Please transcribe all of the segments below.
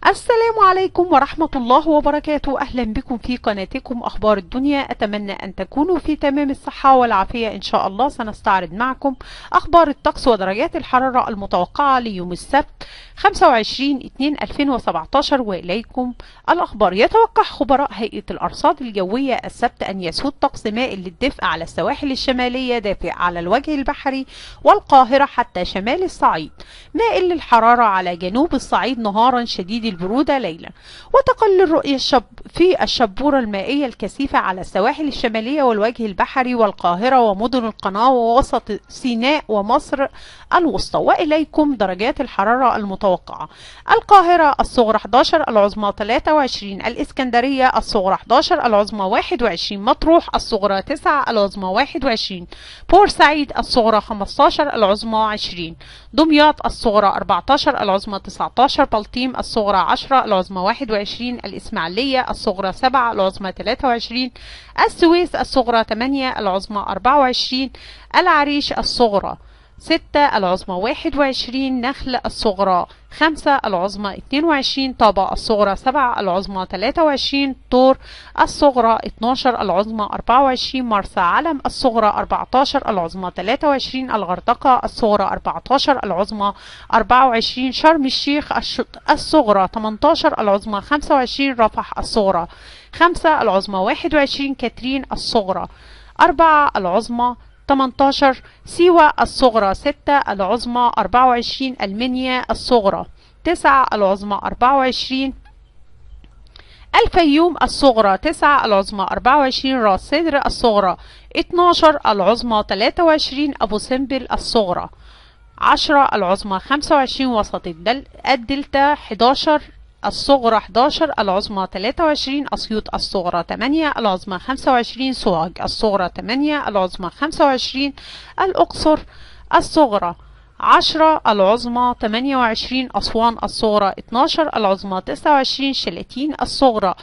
السلام عليكم ورحمة الله وبركاته. أهلا بكم في قناتكم أخبار الدنيا. أتمنى أن تكونوا في تمام الصحة والعافية إن شاء الله. سنستعرض معكم أخبار الطقس ودرجات الحرارة المتوقعة ليوم السبت 25/2/2017. وإليكم الأخبار. يتوقع خبراء هيئة الأرصاد الجوية السبت أن يسود طقس مائل للدفء على السواحل الشمالية، دافئ على الوجه البحري والقاهرة حتى شمال الصعيد، مائل للحرارة على جنوب الصعيد نهارا، شديد البرودة ليلا، وتقل الرؤية في الشبورة المائية الكثيفة على السواحل الشمالية والوجه البحري والقاهرة ومدن القناة ووسط سيناء ومصر الوسطى. وإليكم درجات الحرارة المتوقعة. القاهرة الصغرى 11، العظمى 23، الإسكندرية الصغرى 11، العظمى 21، مطروح الصغرى 9، العظمى 21، بورسعيد الصغرى 15، العظمى 20، دمياط الصغرى 14، العظمى 19، بلطيم الصغرى 10، العظمى 21، الإسماعيلية الصغرى 7، العظمى 23، السويس الصغرى 8، العظمى 24، العريش الصغرى 6، العظمى 21، نخل الصغرى 5، العظمى 22، طابة الصغرى 7، العظمى 23، طور الصغرى 12، العظمى 24، مرسى علم الصغرى 14، العظمى 23، الغردقة الصغرى 14، العظمى 24، شرم الشيخ الصغرى 18، العظمى 25، رفح الصغرى 5، العظمى 21، كاترين الصغرى 4، العظمى 18، سيوة الصغرى 6، العظمى 24، المنيا الصغرى 9، العظمى 24، الفيوم الصغرى 9، العظمى 24، راس سدر الصغرى 12، العظمى 23، أبو سمبل الصغرى 10، العظمى 25، وسط الدلتا 11، الصغرى 11، العظمى 23، أسيوط الصغرى 8، العظمى 25، سوهاج الصغرى 8، العظمى 25، الأقصر الصغرى 10، العظمى 28، أسوان الصغرى 12، العظمى 29، شلاتين الصغرى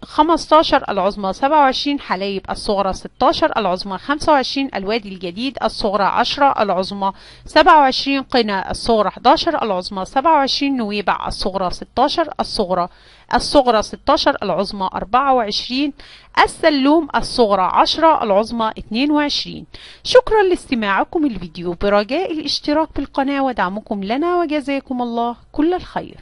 15، العظمى 27، حلايب الصغرى 16، العظمى 25، الوادي الجديد الصغرى 10، العظمى 27، قنا الصغرى 11، العظمى 27، نويبع الصغرى 16، الصغرى 16، العظمى 24، السلوم الصغرى 10، العظمى 22. شكرا لاستماعكم الفيديو، برجاء الاشتراك في القناة ودعمكم لنا، وجزاكم الله كل الخير.